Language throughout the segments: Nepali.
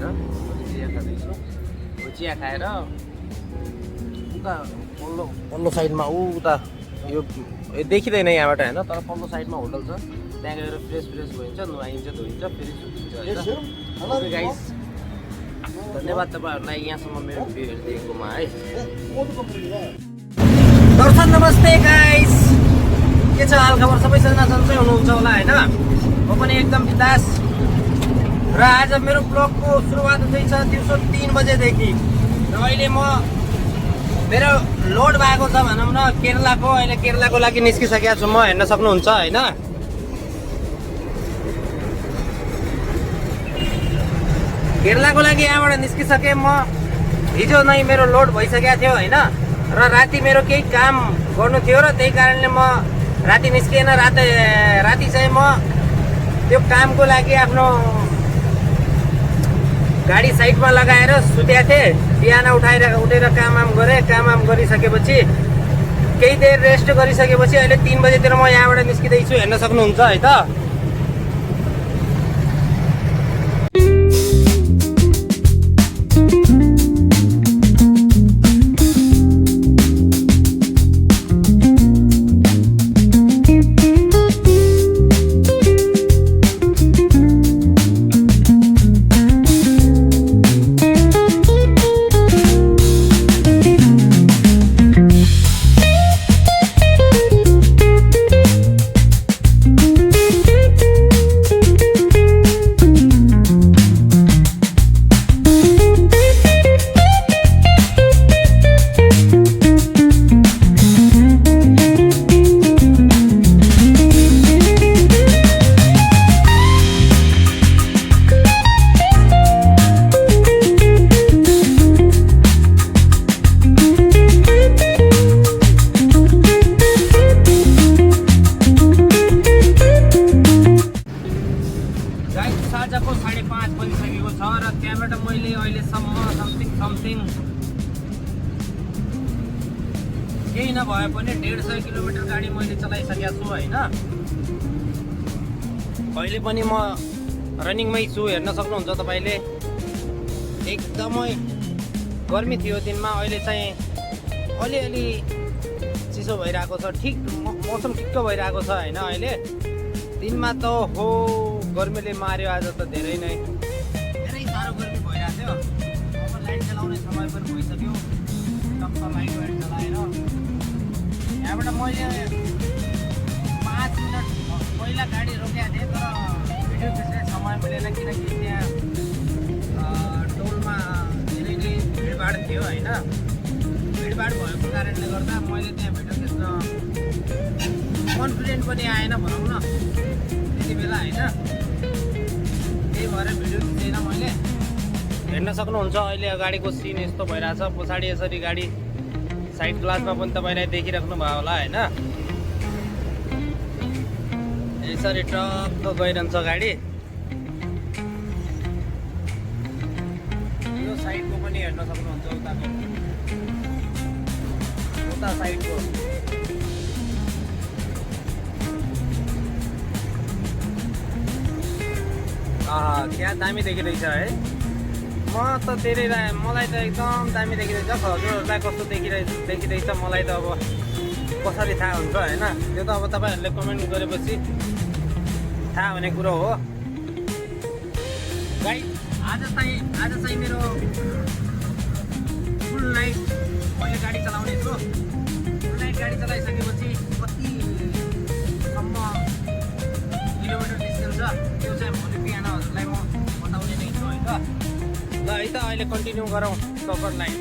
भएर चिया खाँदैछु। चिया खाएर उता पल्लो साइडमा उता यो देखिँदैन यहाँबाट होइन, तर पल्लो साइडमा होटल छ, त्यहाँ गएर फ्रेस भइन्छ, नुहाइन्छ, धोइन्छ, फेरि सुतिन्छ होइन। गाइस धन्यवाद तपाईँहरूलाई यहाँसम्म मेरो भिडियो हेरिदिएकोमा है। दर्शन नमस्ते गाइस, के छ हालखबर? सबैजना सन्चै हुनुहुन्छ होला होइन? म पनि एकदम बिन्दास। र आज मेरो ब्लगको सुरुवात हुँदैछ दिउँसो 3 बजेदेखि र अहिले मेरो लोड भएको छ भनौँ न केरलाको। अहिले केरलाको लागि निस्किसकेको छु म, हेर्न सक्नुहुन्छ होइन? केरलाको लागि यहाँबाट निस्किसकेँ म। हिजो नै मेरो लोड भइसकेको थियो होइन, र राति मेरो केही काम गर्नु थियो र त्यही कारणले म राति निस्किएन। राति चाहिँ म त्यो कामको लागि आफ्नो गाडी साइडमा लगाएर सुतेको थिएँ। बिहान उठेर काम गरेँ। काम गरिसकेपछि केही देर रेस्ट गरिसकेपछि अहिले 3 बजेतिर म यहाँबाट निस्किँदैछु, हेर्न सक्नुहुन्छ है त। साँझको 5:30 बजिसकेको छ र त्यहाँबाट मैले अहिलेसम्म समथिङ केही नभए पनि 150 किलोमिटर गाडी मैले चलाइसकेको छु होइन। अहिले पनि म रनिङमै छु, हेर्न सक्नुहुन्छ तपाईँले। एकदमै गर्मी थियो दिनमा, अहिले चाहिँ अलिअलि चिसो भइरहेको छ, ठिक मौसम ठिक्क भइरहेको छ होइन। अहिले दिनमा त हो गर्मीले मार्यो आज त, धेरै साह्रो गर्मी भइरहेको थियो। अब लाइट चलाउने समय पनि भइसक्यो, टक्क लाइट चलाएर यहाँबाट मैले 5 मिनट पहिला गाडी रोकेको थिएँ, तर भिडियो खिच्ने समय मिलेन किनकि त्यहाँ टोलमा धेरै नै भिडभाड थियो होइन। भिडभाड भएको कारणले गर्दा मैले त्यहाँ भिडियो खिच्न कन्फिडेन्ट पनि आएन भनौँ न त्यति बेला होइन। त्यही भएर भिडियो खिच्दैन मैले। हेर्न सक्नुहुन्छ अहिले गाडीको सिन यस्तो भइरहेछ। पछाडि यसरी गाडी साइड ग्लासमा पनि तपाईँलाई देखिराख्नु भयो होला होइन। यसरी टक्क गइरहन्छ गाडी। यो साइडको पनि हेर्न सक्नुहुन्छ, उता साइडको त्यहाँ दामी देखिँदैछ है। मलाई त एकदम दामी देखिँदैछ। हजुरहरूलाई कस्तो देखिँदैछ मलाई त अब कसरी थाहा हुन्छ होइन, त्यो त अब तपाईँहरूले कमेन्ट गरेपछि थाहा हुने कुरो हो। गाइस आज चाहिँ मेरो फुल नाइट मैले गाडी चलाउने छु। फुल नाइट गाडी चलाइसकेपछि कतिसम्म किलोमिटर डिस्टेन्स छ त्यो चाहिँ भोलि बिहान हजुरलाई म बताउने नै छु है त। ल है त अहिले कन्टिन्यू गरौँ सफरलाई।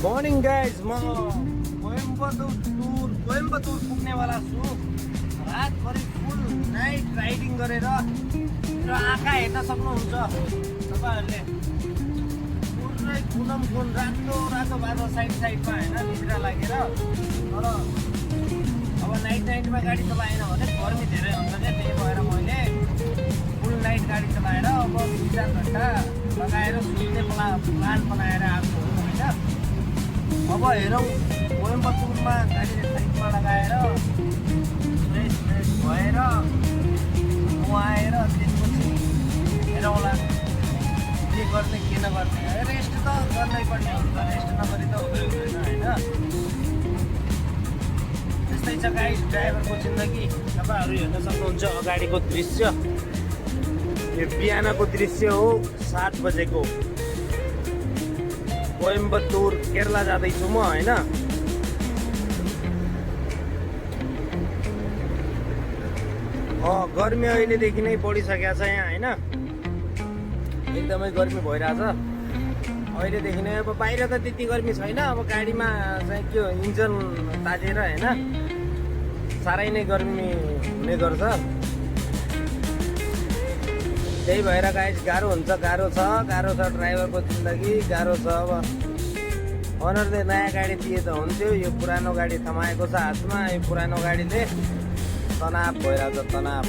मर्निङ गाइज, म कोइम्बतुर पुग्नेवाला छु। रातभरि फुल नाइट राइडिङ गरेर मेरो आँखा हेर्न सक्नुहुन्छ तपाईँहरूले पुरै कुनम कुन रातो रातो बाटो साइडमा होइन भित्र लागेर तर अब नाइटमा गाडी चलाएन भने गर्मी धेरै हुन्छ क्या त्यही भएर मैले फुल नाइट गाडी चलाएर अब 3-4 घन्टा लगाएर सुत्ने प्लान बनाएर आएको हो होइन। अब हेरौँ कोइम्बतुरमा गाडी साइडमा लगाएर फ्रेस भएर नुहाएर त्यसपछि हेरौँला के गर्ने के नगर्ने। रेस्ट त गर्नै पर्ने हुन्छ, रेस्ट नगरी त हुँदैन होइन। त्यस्तै छ गाइस ड्राइभरको जिन्दगी। तपाईँहरू हेर्न सक्नुहुन्छ अगाडिको दृश्य, यो बिहानको दृश्य हो 7 बजेको। कोइम्बतुर केरला जाँदैछु म होइन। गर्मी अहिलेदेखि नै बढिसकेको छ यहाँ होइन, एकदमै गर्मी भइरहेछ अहिलेदेखि नै। अब बाहिर त त्यति गर्मी छैन, अब गाडीमा चाहिँ के इन्जन ताजेर होइन साह्रै नै गर्मी हुने गर्छ। त्यही भएर गाइस गाह्रो हुन्छ, गाह्रो छ ड्राइभरको जिन्दगी गाह्रो छ। अब ओनरले नयाँ गाडी दिए त हुन्थ्यो, यो पुरानो गाडी थमाएको छ हातमा। यो पुरानो गाडीले तनाव भइरहेछ, तनाव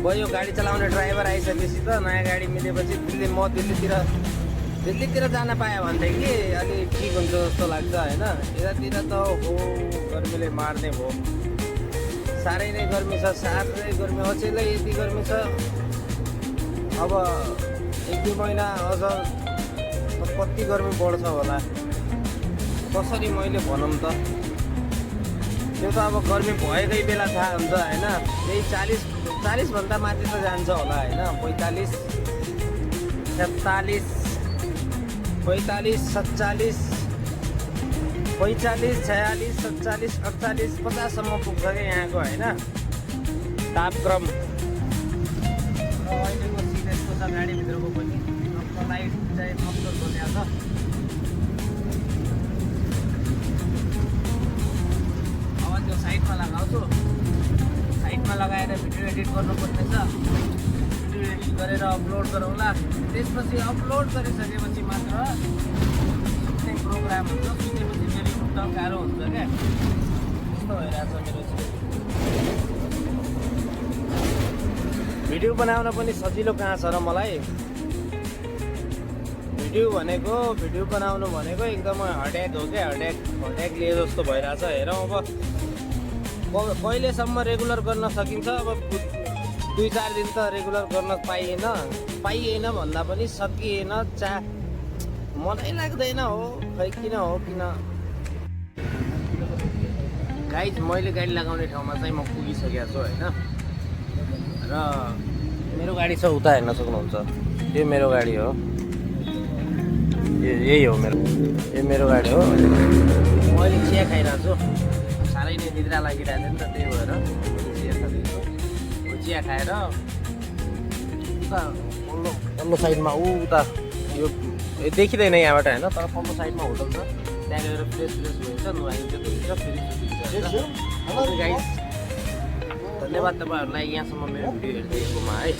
भयो। गाडी चलाउने ड्राइभर आइसकेपछि त नयाँ गाडी मिलेपछि दिल्लीतिर जान पायो भनेदेखि अलि ठिक हुन्छ जस्तो लाग्छ होइन। यतातिर त हो गर्मीले मार्ने भयो, साह्रै नै गर्मी छ, साह्रै गर्मी अचेलै यति गर्मी छ। अब 1-2 महिना अझ कति गर्मी बढ्छ होला कसरी मैले भनौँ त। त्यो त अब गर्मी भएकै बेला थाहा हुन्छ होइन। यही 40 भन्दा माथि त जान्छ होला होइन। 45, 47, 45, 47, 45, 46, 47, 48, 50सम्म पुग्छ क्या यहाँको होइन तापक्रम। र अहिलेको सिट यस्तो छ गाडीभित्रको पनि, लाइट चाहिँ मक्सर खोलिएको छ। अब त्यो साइडमा लगाउँछु, साइडमा लगाएर भिडियो एडिट गर्नुपर्ने छ। भिडियो एडिट गरेर अपलोड गरौँला। त्यसपछि अपलोड गरिसकेपछि मात्र सुत्ने प्रोग्राम हुन्छ। सुतेपछि फेरि उठ्न गाह्रो हुन्छ क्या, त्यस्तो भइरहेछ मेरो चाहिँ। भिडियो बनाउन पनि सजिलो कहाँ छ र मलाई। भिडियो बनाउनु भनेको एकदमै हड्याक हो क्या, हड्याक लिए जस्तो भइरहेछ। हेरौँ अब कहिलेसम्म रेगुलर गर्न सकिन्छ। अब 2-4 दिन त रेगुलर गर्न पाइएन भन्दा पनि सकिएन। मनै लाग्दैन हो, खै किन गाइज मैले गाडी लगाउने ठाउँमा चाहिँ म पुगिसकेको छु होइन। र मेरो गाडी छ उता हेर्न सक्नुहुन्छ, यो मेरो गाडी हो, यही हो मेरो गाडी हो। मैले चिया खाइरहेको छु, साह्रै नै निद्रा लागिरहेको थियो नि त, त्यही भएर चिया खाँदैछु। चिया खाएर उता पल्लो साइडमा उता यो देखिँदैन यहाँबाट होइन, तर पल्लो साइडमा होटल छ, त्यहाँ गएर फ्रेस भइन्छ, नुहाइन्छ, धुइन्छ, फेरि गाइस धन्यवाद तपाईँहरूलाई यहाँसम्म मेरो भिडियो हेरिदिएकोमा है।